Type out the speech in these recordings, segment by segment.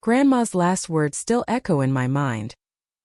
Grandma's last words still echo in my mind.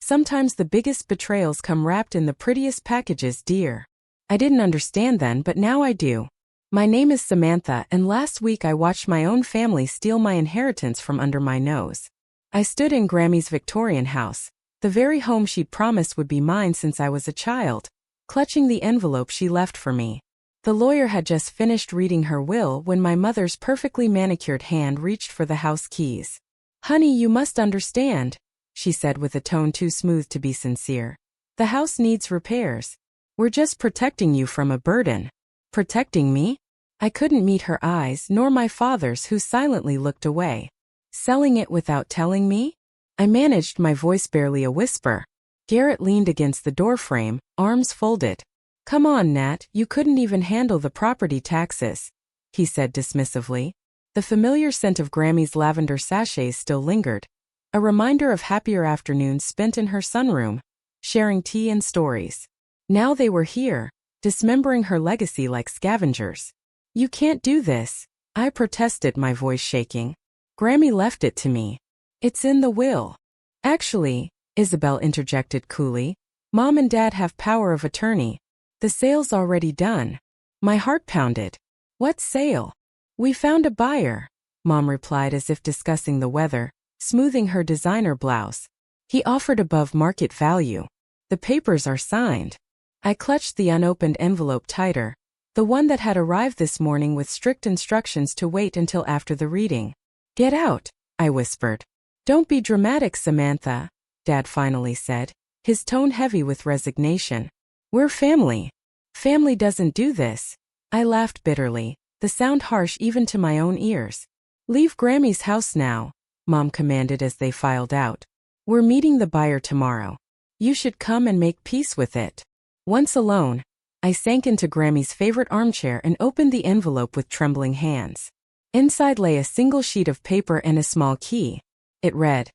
Sometimes the biggest betrayals come wrapped in the prettiest packages, dear. I didn't understand then, but now I do. My name is Samantha, and last week I watched my own family steal my inheritance from under my nose. I stood in Grammy's Victorian house, the very home she'd promised would be mine since I was a child, clutching the envelope she left for me. The lawyer had just finished reading her will when my mother's perfectly manicured hand reached for the house keys. "Honey, you must understand," she said with a tone too smooth to be sincere. "The house needs repairs. We're just protecting you from a burden." Protecting me? I couldn't meet her eyes nor my father's, who silently looked away. Selling it without telling me? I managed my voice barely a whisper. Garrett leaned against the doorframe, arms folded. "Come on, Nat, you couldn't even handle the property taxes," he said dismissively. The familiar scent of Grammy's lavender sachets still lingered, a reminder of happier afternoons spent in her sunroom, sharing tea and stories. Now they were here, dismembering her legacy like scavengers. "You can't do this," I protested, my voice shaking. "Grammy left it to me. It's in the will." "Actually," Isabel interjected coolly, "Mom and Dad have power of attorney. The sale's already done." My heart pounded. "What sale?" "We found a buyer," Mom replied as if discussing the weather, smoothing her designer blouse. "He offered above market value. The papers are signed." I clutched the unopened envelope tighter, the one that had arrived this morning with strict instructions to wait until after the reading. "Get out," I whispered. "Don't be dramatic, Samantha," Dad finally said, his tone heavy with resignation. "We're family. Family doesn't do this." I laughed bitterly, the sound harsh even to my own ears. "Leave Grammy's house now," Mom commanded as they filed out. "We're meeting the buyer tomorrow. You should come and make peace with it." Once alone, I sank into Grammy's favorite armchair and opened the envelope with trembling hands. Inside lay a single sheet of paper and a small key. It read,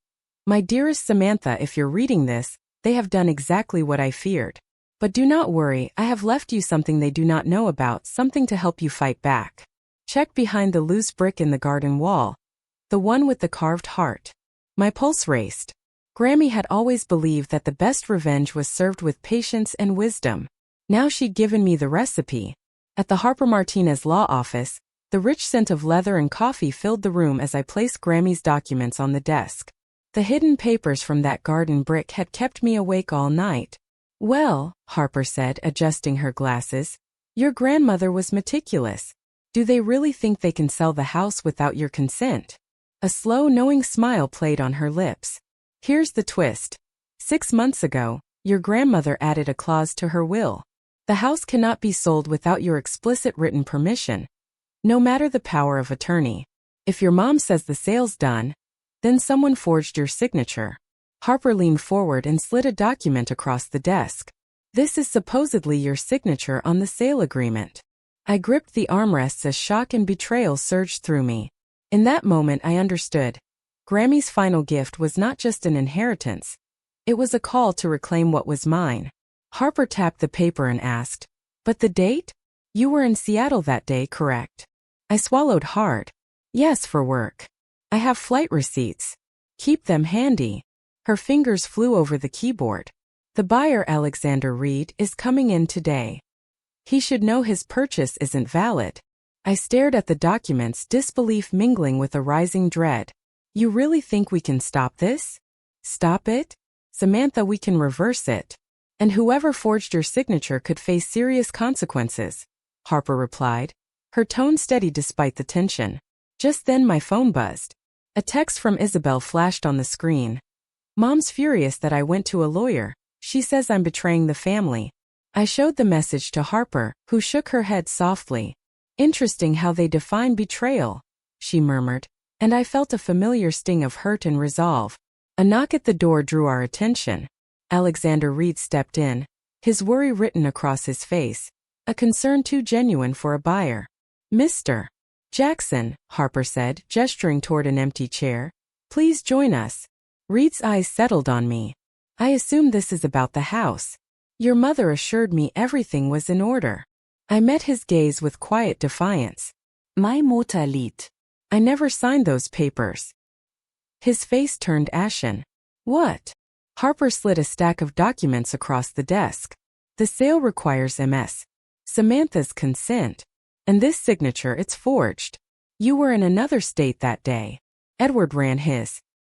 "My dearest Samantha, if you're reading this, they have done exactly what I feared. But do not worry, I have left you something they do not know about, something to help you fight back. Check behind the loose brick in the garden wall, the one with the carved heart." My pulse raced. Grammy had always believed that the best revenge was served with patience and wisdom. Now she'd given me the recipe. At the Harper Martinez law office, the rich scent of leather and coffee filled the room as I placed Grammy's documents on the desk. The hidden papers from that garden brick had kept me awake all night. "Well," Harper said, adjusting her glasses, "your grandmother was meticulous. Do they really think they can sell the house without your consent?" A slow, knowing smile played on her lips. "Here's the twist. 6 months ago, your grandmother added a clause to her will. The house cannot be sold without your explicit written permission, no matter the power of attorney. If your mom says the sale's done, then someone forged your signature." Harper leaned forward and slid a document across the desk. "This is supposedly your signature on the sale agreement." I gripped the armrests as shock and betrayal surged through me. In that moment I understood. Grammy's final gift was not just an inheritance. It was a call to reclaim what was mine. Harper tapped the paper and asked, "But the date? You were in Seattle that day, correct?" I swallowed hard. "Yes, for work. I have flight receipts. Keep them handy." Her fingers flew over the keyboard. "The buyer, Alexander Reed, is coming in today. He should know his purchase isn't valid." I stared at the documents, disbelief mingling with a rising dread. "You really think we can stop this?" "Stop it? Samantha, we can reverse it. And whoever forged your signature could face serious consequences," Harper replied, her tone steady despite the tension. Just then my phone buzzed. A text from Isabel flashed on the screen. "Mom's furious that I went to a lawyer. She says I'm betraying the family." I showed the message to Harper, who shook her head softly. "Interesting how they define betrayal," she murmured, and I felt a familiar sting of hurt and resolve. A knock at the door drew our attention. Alexander Reed stepped in, his worry written across his face, a concern too genuine for a buyer. "Mr. Jackson," Harper said, gesturing toward an empty chair, "please join us." Reed's eyes settled on me. "I assume this is about the house. Your mother assured me everything was in order." I met his gaze with quiet defiance. "My Mutter lied. I never signed those papers." His face turned ashen. What? Harper slid a stack of documents across the desk. The sale requires Samantha's consent. And this signature, it's forged. You were in another state that day. Edward ran his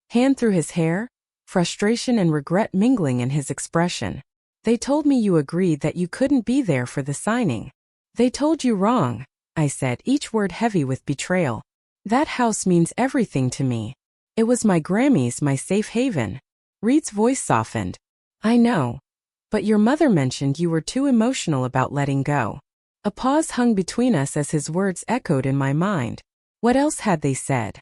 hand through his hair, frustration and regret mingling in his expression. They told me you agreed that you couldn't be there for the signing. They told you wrong, I said, each word heavy with betrayal. That house means everything to me. It was my Grammy's, my safe haven. Reed's voice softened. I know. But your mother mentioned you were too emotional about letting go. A pause hung between us as his words echoed in my mind. What else had they said?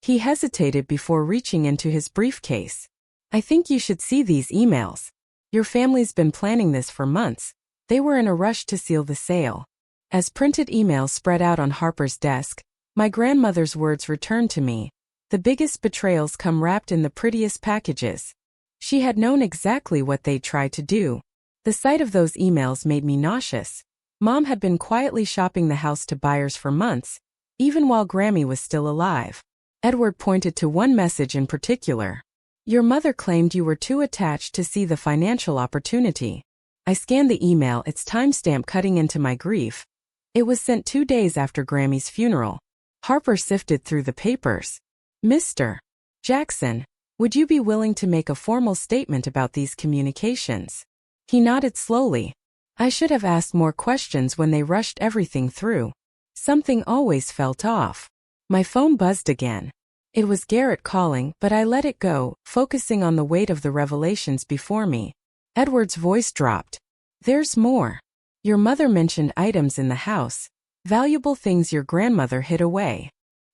He hesitated before reaching into his briefcase. I think you should see these emails. Your family's been planning this for months. They were in a rush to seal the sale. As printed emails spread out on Harper's desk, my grandmother's words returned to me. The biggest betrayals come wrapped in the prettiest packages. She had known exactly what they'd tried to do. The sight of those emails made me nauseous. Mom had been quietly shopping the house to buyers for months, even while Grammy was still alive. Edward pointed to one message in particular. Your mother claimed you were too attached to see the financial opportunity. I scanned the email, its timestamp cutting into my grief. It was sent 2 days after Grammy's funeral. Harper sifted through the papers. Mr. Jackson, would you be willing to make a formal statement about these communications? He nodded slowly. I should have asked more questions when they rushed everything through. Something always felt off. My phone buzzed again. It was Garrett calling, but I let it go, focusing on the weight of the revelations before me. Edward's voice dropped. There's more. Your mother mentioned items in the house, valuable things your grandmother hid away.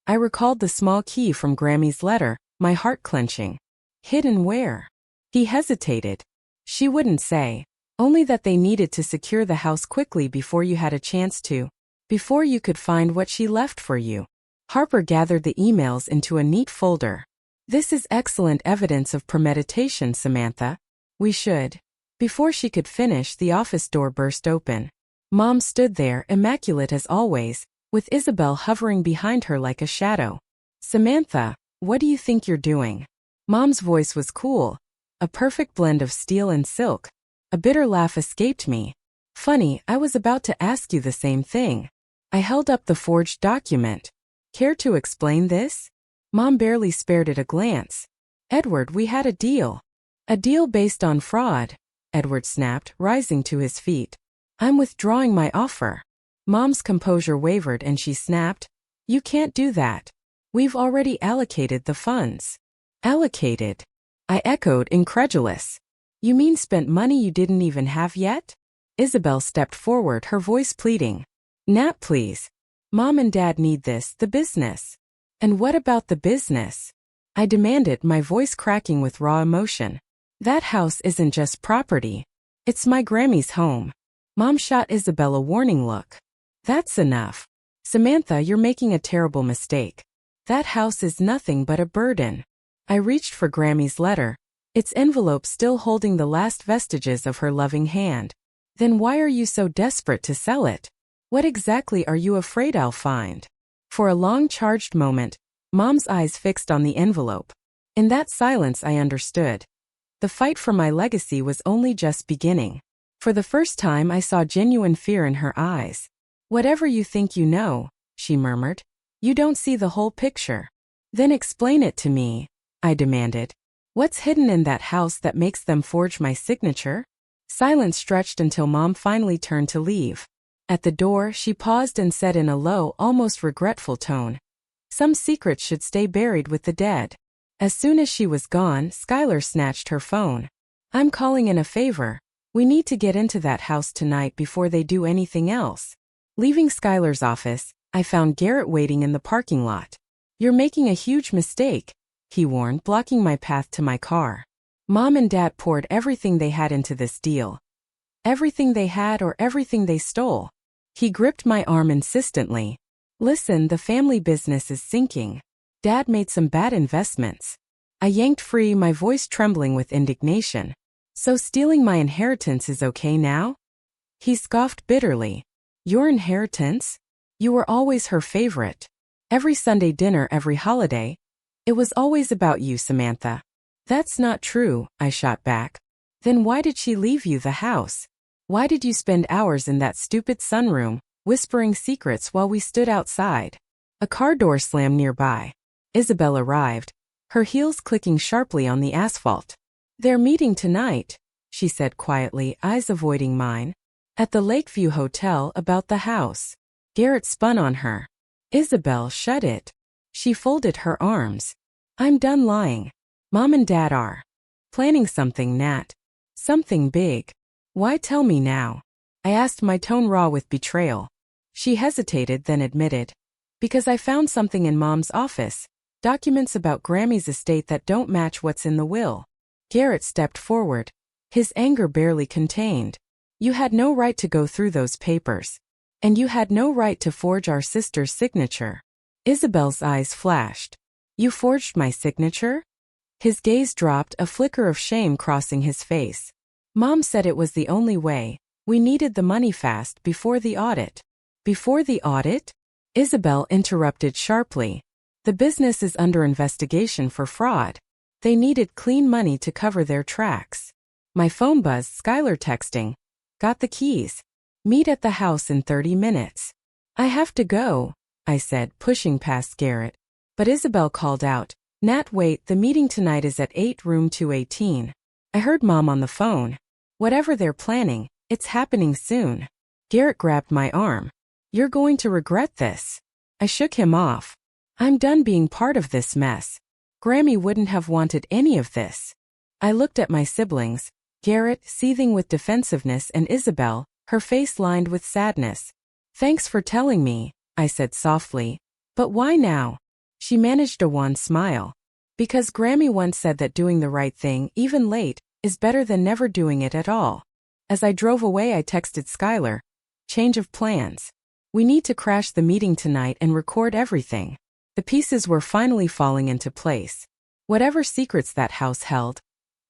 I recalled the small key from Grammy's letter, my heart clenching. Hidden where? He hesitated. She wouldn't say. Only that they needed to secure the house quickly before you had a chance to. Before you could find what she left for you. Harper gathered the emails into a neat folder. This is excellent evidence of premeditation, Samantha. We should. Before she could finish, the office door burst open. Mom stood there, immaculate as always, with Isabel hovering behind her like a shadow. Samantha, what do you think you're doing? Mom's voice was cool, a perfect blend of steel and silk. A bitter laugh escaped me. Funny, I was about to ask you the same thing. I held up the forged document. Care to explain this? Mom barely spared it a glance. Edward, we had a deal. A deal based on fraud, Edward snapped, rising to his feet. I'm withdrawing my offer. Mom's composure wavered and she snapped, you can't do that. We've already allocated the funds. Allocated? I echoed, incredulous. You mean spent money you didn't even have yet? Isabel stepped forward, her voice pleading. Nat, please. Mom and Dad need this, the business. And what about the business? I demanded, my voice cracking with raw emotion. That house isn't just property. It's my Grammy's home. Mom shot Isabel a warning look. That's enough. Samantha, you're making a terrible mistake. That house is nothing but a burden. I reached for Grammy's letter, its envelope still holding the last vestiges of her loving hand. Then why are you so desperate to sell it? What exactly are you afraid I'll find? For a long charged moment, Mom's eyes fixed on the envelope. In that silence I understood. The fight for my legacy was only just beginning. For the first time I saw genuine fear in her eyes. Whatever you think you know, she murmured. You don't see the whole picture. Then explain it to me, I demanded. What's hidden in that house that makes them forge my signature? Silence stretched until Mom finally turned to leave. At the door, she paused and said in a low, almost regretful tone, some secrets should stay buried with the dead. As soon as she was gone, Skylar snatched her phone. I'm calling in a favor. We need to get into that house tonight before they do anything else. Leaving Skylar's office, I found Garrett waiting in the parking lot. You're making a huge mistake, he warned, blocking my path to my car. Mom and Dad poured everything they had into this deal. Everything they had or everything they stole. He gripped my arm insistently. Listen, the family business is sinking. Dad made some bad investments. I yanked free, my voice trembling with indignation. So stealing my inheritance is okay now? He scoffed bitterly. Your inheritance? You were always her favorite. Every Sunday dinner, every holiday. It was always about you, Samantha. That's not true, I shot back. Then why did she leave you the house? Why did you spend hours in that stupid sunroom, whispering secrets while we stood outside? A car door slammed nearby. Isabel arrived, her heels clicking sharply on the asphalt. They're meeting tonight, she said quietly, eyes avoiding mine. At the Lakeview Hotel about the house. Garrett spun on her. Isabel, shut it. She folded her arms. I'm done lying. Mom and Dad are planning something, Nat. Something big. Why tell me now? I asked, my tone raw with betrayal. She hesitated, then admitted. Because I found something in Mom's office. Documents about Grammy's estate that don't match what's in the will. Garrett stepped forward, his anger barely contained. You had no right to go through those papers. And you had no right to forge our sister's signature. Isabel's eyes flashed. You forged my signature? His gaze dropped, a flicker of shame crossing his face. Mom said it was the only way. We needed the money fast before the audit. Before the audit? Isabel interrupted sharply. The business is under investigation for fraud. They needed clean money to cover their tracks. My phone buzzed, Skylar texting. Got the keys. Meet at the house in 30 minutes. I have to go, I said, pushing past Garrett. But Isabel called out, Nat, wait, the meeting tonight is at 8 room 218. I heard Mom on the phone. Whatever they're planning, it's happening soon. Garrett grabbed my arm. You're going to regret this. I shook him off. I'm done being part of this mess. Grammy wouldn't have wanted any of this. I looked at my siblings, Garrett seething with defensiveness and Isabel, her face lined with sadness. Thanks for telling me, I said softly. But why now? She managed a wan smile. Because Grammy once said that doing the right thing, even late, is better than never doing it at all. As I drove away, I texted Skylar. Change of plans. We need to crash the meeting tonight and record everything. The pieces were finally falling into place. Whatever secrets that house held,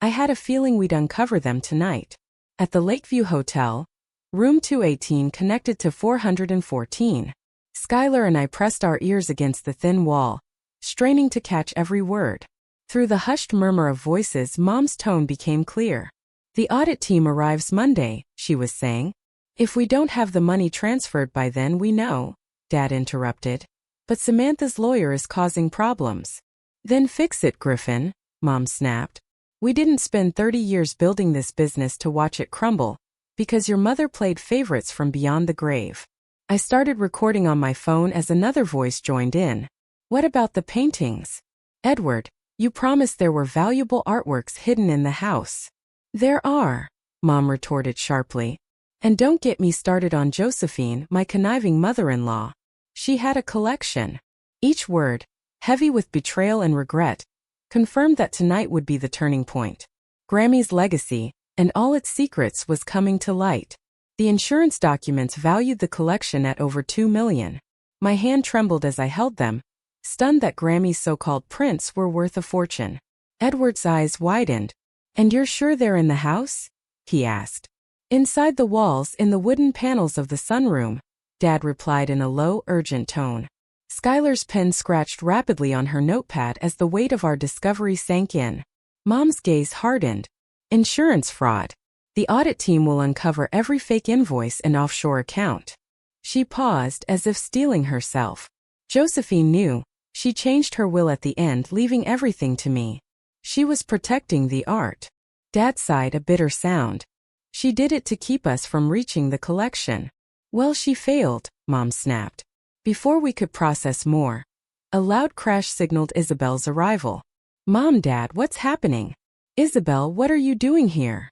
I had a feeling we'd uncover them tonight. At the Lakeview Hotel, room 218 connected to 414. Skylar and I pressed our ears against the thin wall, straining to catch every word. Through the hushed murmur of voices, Mom's tone became clear. The audit team arrives Monday, she was saying. If we don't have the money transferred by then, we know, Dad interrupted. But Samantha's lawyer is causing problems. Then fix it, Griffin, Mom snapped. We didn't spend 30 years building this business to watch it crumble, because your mother played favorites from beyond the grave. I started recording on my phone as another voice joined in. What about the paintings? Edward, you promised there were valuable artworks hidden in the house. There are, Mom retorted sharply. And don't get me started on Josephine, my conniving mother-in-law. She had a collection. Each word, heavy with betrayal and regret, confirmed that tonight would be the turning point. Grammy's legacy, and all its secrets, was coming to light. The insurance documents valued the collection at over $2 million. My hand trembled as I held them, stunned that Grammy's so-called prints were worth a fortune. Edward's eyes widened. And you're sure they're in the house? He asked. Inside the walls, in the wooden panels of the sunroom, Dad replied in a low, urgent tone. Skylar's pen scratched rapidly on her notepad as the weight of our discovery sank in. Mom's gaze hardened. Insurance fraud. The audit team will uncover every fake invoice and offshore account. She paused, as if steeling herself. Josephine knew. She changed her will at the end, leaving everything to me. She was protecting the art. Dad sighed, a bitter sound. She did it to keep us from reaching the collection. Well, she failed, Mom snapped. Before we could process more, a loud crash signaled Isabel's arrival. Mom, Dad, what's happening? Isabel, what are you doing here?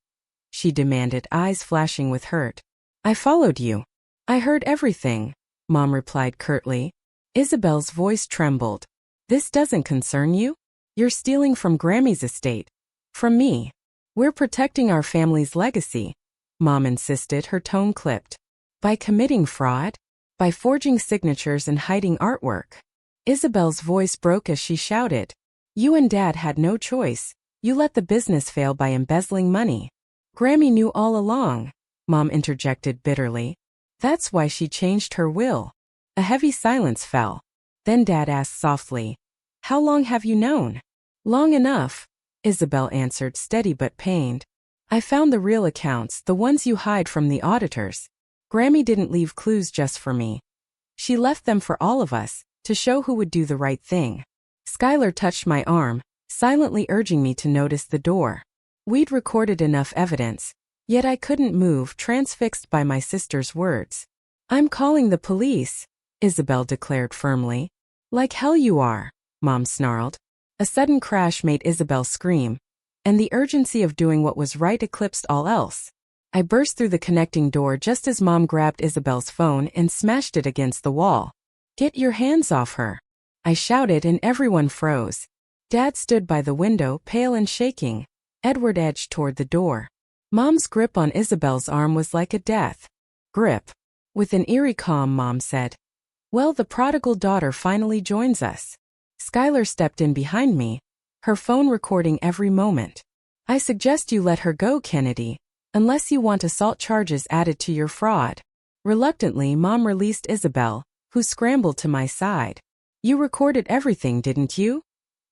She demanded, eyes flashing with hurt. I followed you. I heard everything, Mom replied curtly. Isabel's voice trembled. This doesn't concern you? You're stealing from Grammy's estate. From me. We're protecting our family's legacy, Mom insisted, her tone clipped. By committing fraud? By forging signatures and hiding artwork? Isabel's voice broke as she shouted. You and Dad had no choice. You let the business fail by embezzling money. Grammy knew all along, Mom interjected bitterly. That's why she changed her will. A heavy silence fell. Then Dad asked softly, How long have you known? Long enough, Isabel answered, steady but pained. I found the real accounts, the ones you hide from the auditors. Grammy didn't leave clues just for me. She left them for all of us, to show who would do the right thing. Skylar touched my arm, silently urging me to notice the door. We'd recorded enough evidence, yet I couldn't move, transfixed by my sister's words. I'm calling the police, Isabel declared firmly. Like hell you are, Mom snarled. A sudden crash made Isabel scream, and the urgency of doing what was right eclipsed all else. I burst through the connecting door just as Mom grabbed Isabel's phone and smashed it against the wall. Get your hands off her, I shouted, and everyone froze. Dad stood by the window, pale and shaking. Edward edged toward the door. Mom's grip on Isabel's arm was like a death grip. With an eerie calm, Mom said, "Well, the prodigal daughter finally joins us." Skylar stepped in behind me, her phone recording every moment. I suggest you let her go, Kennedy, unless you want assault charges added to your fraud. Reluctantly, Mom released Isabel, who scrambled to my side. You recorded everything, didn't you?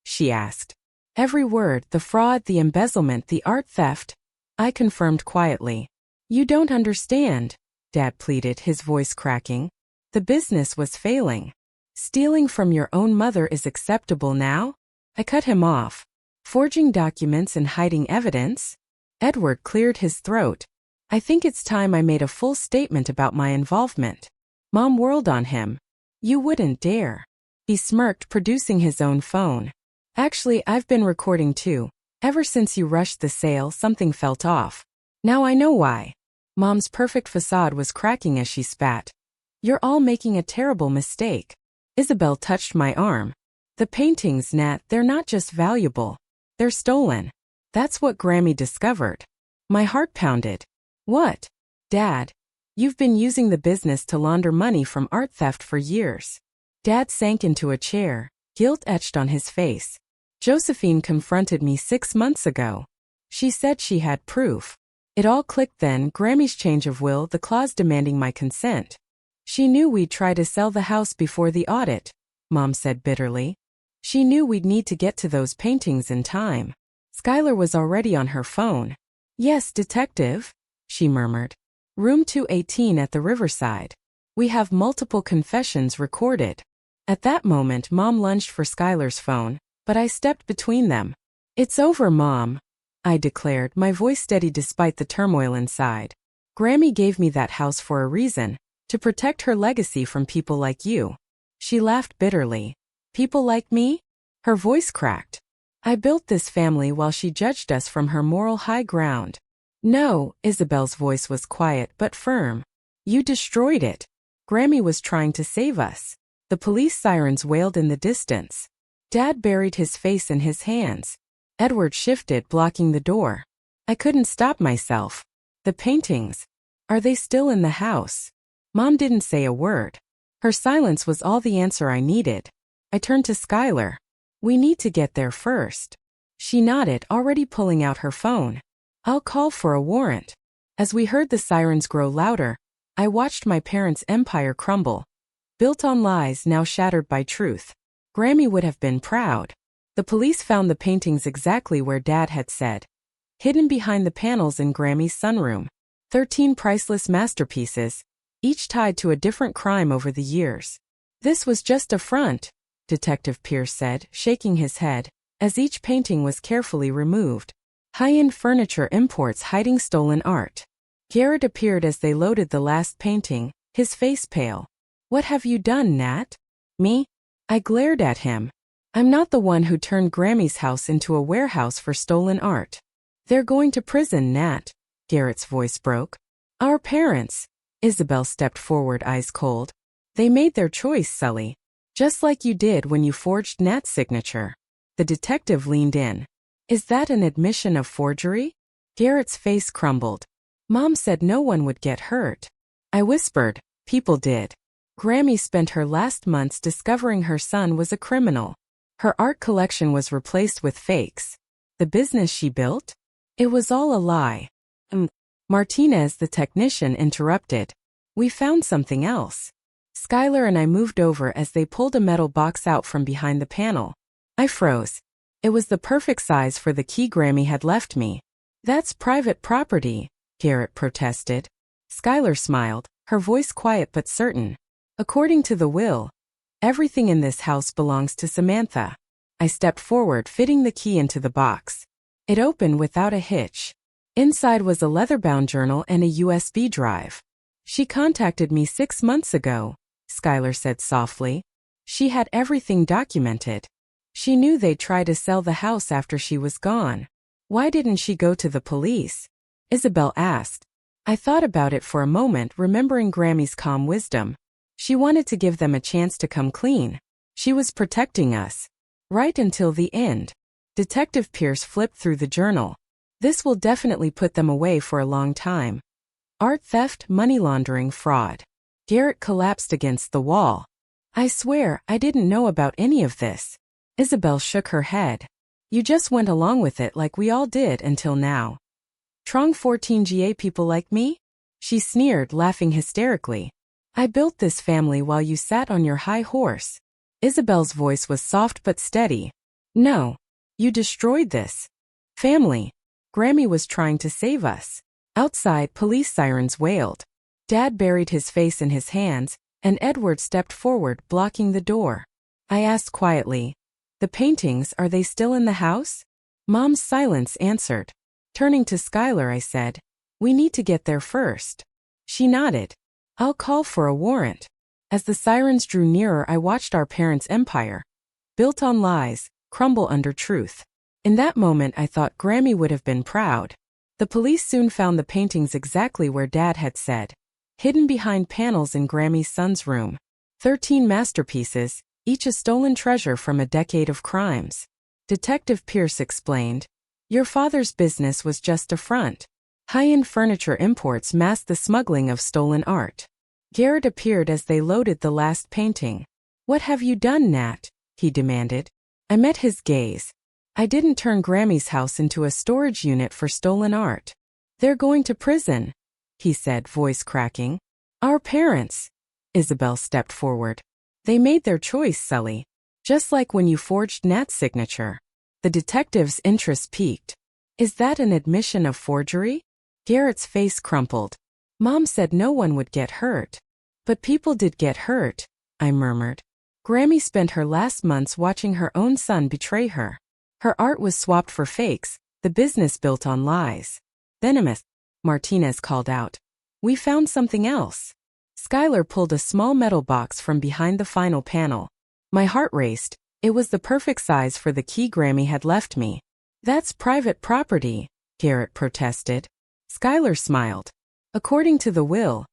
She asked. Every word, the fraud, the embezzlement, the art theft, I confirmed quietly. You don't understand, Dad pleaded, his voice cracking. The business was failing. Stealing from your own mother is acceptable now? I cut him off. Forging documents and hiding evidence? Edward cleared his throat. I think it's time I made a full statement about my involvement. Mom whirled on him. You wouldn't dare. He smirked, producing his own phone. Actually, I've been recording too. Ever since you rushed the sale, something felt off. Now I know why. Mom's perfect facade was cracking as she spat. You're all making a terrible mistake. Isabel touched my arm. The paintings, Nat, they're not just valuable. They're stolen. That's what Grammy discovered. My heart pounded. What? Dad, you've been using the business to launder money from art theft for years. Dad sank into a chair, guilt etched on his face. Josephine confronted me 6 months ago. She said she had proof. It all clicked then, Grammy's change of will, the clause demanding my consent. She knew we'd try to sell the house before the audit, Mom said bitterly. She knew we'd need to get to those paintings in time. Skylar was already on her phone. Yes, detective, she murmured. Room 218 at the Riverside. We have multiple confessions recorded. At that moment, Mom lunged for Skylar's phone, but I stepped between them. It's over, Mom, I declared, my voice steady despite the turmoil inside. Grammy gave me that house for a reason, to protect her legacy from people like you. She laughed bitterly. People like me? Her voice cracked. I built this family while she judged us from her moral high ground. No, Isabel's voice was quiet but firm. You destroyed it. Grammy was trying to save us. The police sirens wailed in the distance. Dad buried his face in his hands. Edward shifted, blocking the door. I couldn't stop myself. The paintings. Are they still in the house? Mom didn't say a word. Her silence was all the answer I needed. I turned to Skylar. We need to get there first. She nodded, already pulling out her phone. I'll call for a warrant. As we heard the sirens grow louder, I watched my parents' empire crumble. Built on lies, now shattered by truth. Grammy would have been proud. The police found the paintings exactly where Dad had said. Hidden behind the panels in Grammy's sunroom. 13 priceless masterpieces, each tied to a different crime over the years. This was just a front, Detective Pierce said, shaking his head, as each painting was carefully removed. High-end furniture imports hiding stolen art. Garrett appeared as they loaded the last painting, his face pale. What have you done, Nat? Me? I glared at him. I'm not the one who turned Grammy's house into a warehouse for stolen art. They're going to prison, Nat. Garrett's voice broke. Our parents. Isabel stepped forward, eyes cold. They made their choice, Sully. Just like you did when you forged Nat's signature. The detective leaned in. Is that an admission of forgery? Garrett's face crumbled. Mom said no one would get hurt. I whispered, people did. Grammy spent her last months discovering her son was a criminal. Her art collection was replaced with fakes. The business she built? It was all a lie. Martinez, the technician, interrupted. We found something else. Skylar and I moved over as they pulled a metal box out from behind the panel. I froze. It was the perfect size for the key Grammy had left me. That's private property, Garrett protested. Skylar smiled, her voice quiet but certain. According to the will, everything in this house belongs to Samantha. I stepped forward, fitting the key into the box. It opened without a hitch. Inside was a leather-bound journal and a USB drive. She contacted me 6 months ago, Skylar said softly. She had everything documented. She knew they'd try to sell the house after she was gone. Why didn't she go to the police? Isabel asked. I thought about it for a moment, remembering Grammy's calm wisdom. She wanted to give them a chance to come clean. She was protecting us. Right until the end. Detective Pierce flipped through the journal. This will definitely put them away for a long time. Art theft, money laundering, fraud. Garrett collapsed against the wall. I swear, I didn't know about any of this. Isabel shook her head. You just went along with it like we all did until now. Trong 14GA people like me? She sneered, laughing hysterically. I built this family while you sat on your high horse. Isabel's voice was soft but steady. No. You destroyed this family. Grammy was trying to save us. Outside, police sirens wailed. Dad buried his face in his hands, and Edward stepped forward, blocking the door. I asked quietly, the paintings, are they still in the house? Mom's silence answered. Turning to Skylar, I said, we need to get there first. She nodded. I'll call for a warrant. As the sirens drew nearer, I watched our parents' empire, built on lies, crumble under truth. In that moment, I thought Grammy would have been proud. The police soon found the paintings exactly where Dad had said, hidden behind panels in Grammy's son's room. 13 masterpieces, each a stolen treasure from a decade of crimes. Detective Pierce explained, your father's business was just a front. High-end furniture imports masked the smuggling of stolen art. Garrett appeared as they loaded the last painting. What have you done, Nat? He demanded. I met his gaze. I didn't turn Grammy's house into a storage unit for stolen art. They're going to prison, he said, voice cracking. Our parents. Isabel stepped forward. They made their choice, Sully. Just like when you forged Nat's signature. The detective's interest peaked. Is that an admission of forgery? Garrett's face crumpled. Mom said no one would get hurt. But people did get hurt, I murmured. Grammy spent her last months watching her own son betray her. Her art was swapped for fakes, the business built on lies. Venomous, Martinez called out. We found something else. Skylar pulled a small metal box from behind the final panel. My heart raced. It was the perfect size for the key Grammy had left me. That's private property, Garrett protested. Skylar smiled. According to the will,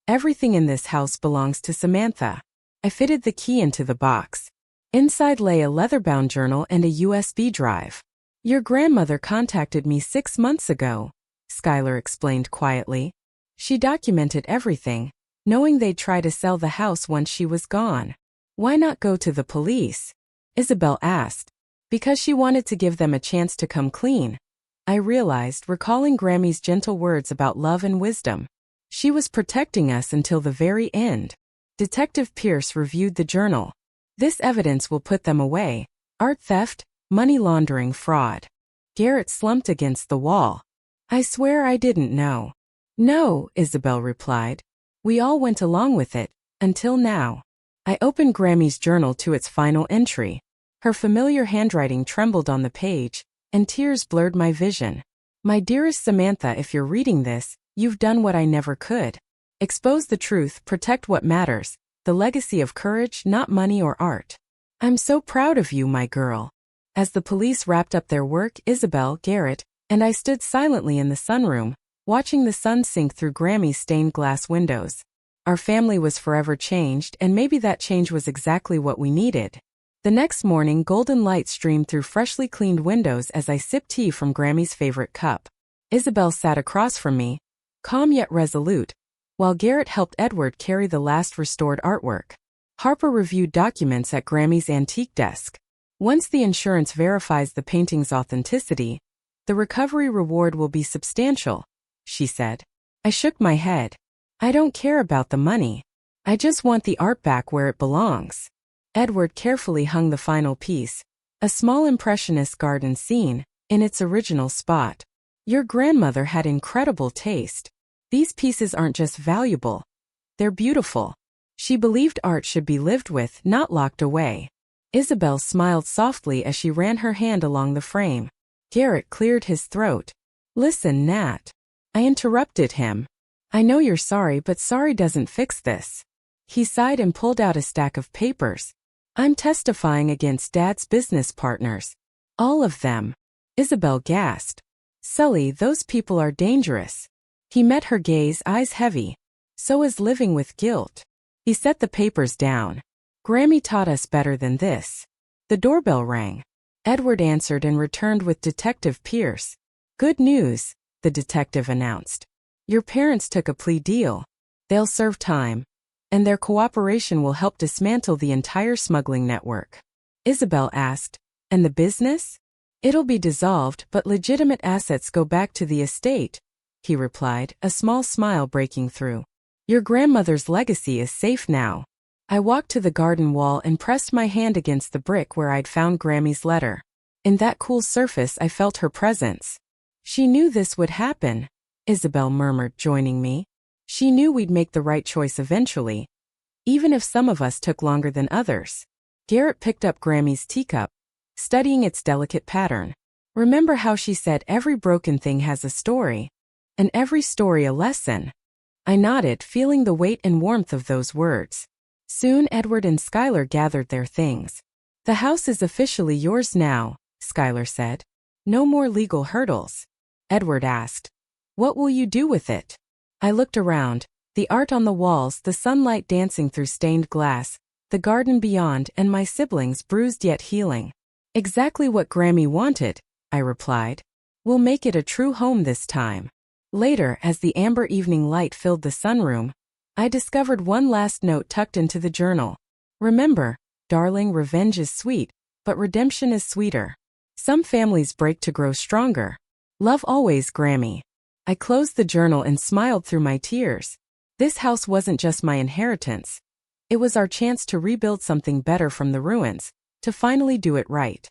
everything in this house belongs to Samantha. I fitted the key into the box. Inside lay a leather-bound journal and a USB drive. Your grandmother contacted me 6 months ago, Skylar explained quietly. She documented everything, knowing they'd try to sell the house once she was gone. Why not go to the police? Isabel asked. Because she wanted to give them a chance to come clean. I realized, recalling Grammy's gentle words about love and wisdom. She was protecting us until the very end. Detective Pierce reviewed the journal. This evidence will put them away. Art theft, money laundering, fraud. Garrett slumped against the wall. I swear I didn't know. No, Isabel replied. We all went along with it, until now. I opened Grammy's journal to its final entry. Her familiar handwriting trembled on the page, and tears blurred my vision. My dearest Samantha, if you're reading this, you've done what I never could. Expose the truth, protect what matters, the legacy of courage, not money or art. I'm so proud of you, my girl. As the police wrapped up their work, Isabel, Garrett, and I stood silently in the sunroom, watching the sun sink through Grammy's stained glass windows. Our family was forever changed, and maybe that change was exactly what we needed. The next morning, golden light streamed through freshly cleaned windows as I sipped tea from Grammy's favorite cup. Isabel sat across from me, calm yet resolute, while Garrett helped Edward carry the last restored artwork. Harper reviewed documents at Grammy's antique desk. Once the insurance verifies the painting's authenticity, the recovery reward will be substantial, she said. I shook my head. I don't care about the money. I just want the art back where it belongs. Edward carefully hung the final piece, A small impressionist garden scene, in its original spot. Your grandmother had incredible taste. These pieces aren't just valuable. They're beautiful. She believed art should be lived with, not locked away. Isabel smiled softly as she ran her hand along the frame. Garrett cleared his throat. Listen, Nat. I interrupted him. I know you're sorry, but sorry doesn't fix this. He sighed and pulled out a stack of papers. I'm testifying against Dad's business partners. All of them. Isabel gasped. Sully, those people are dangerous. He met her gaze, eyes heavy. So is living with guilt. He set the papers down. Grammy taught us better than this. The doorbell rang. Edward answered and returned with Detective Pierce. Good news, the detective announced. Your parents took a plea deal. They'll serve time. And their cooperation will help dismantle the entire smuggling network. Isabel asked, and the business? It'll be dissolved, but legitimate assets go back to the estate, he replied, a small smile breaking through. Your grandmother's legacy is safe now. I walked to the garden wall and pressed my hand against the brick where I'd found Grammy's letter. In that cool surface I felt her presence. She knew this would happen, Isabel murmured, joining me. She knew we'd make the right choice eventually, even if some of us took longer than others. Garrett picked up Grammy's teacup, studying its delicate pattern. Remember how she said every broken thing has a story, and every story a lesson? I nodded, feeling the weight and warmth of those words. Soon Edward and Skylar gathered their things. The house is officially yours now, Skylar said. No more legal hurdles. Edward asked. What will you do with it? I looked around, the art on the walls, the sunlight dancing through stained glass, the garden beyond, and my siblings bruised yet healing. Exactly what Grammy wanted, I replied. We'll make it a true home this time. Later, as the amber evening light filled the sunroom, I discovered one last note tucked into the journal. Remember, darling, revenge is sweet, but redemption is sweeter. Some families break to grow stronger. Love always, Grammy. I closed the journal and smiled through my tears. This house wasn't just my inheritance. It was our chance to rebuild something better from the ruins, to finally do it right.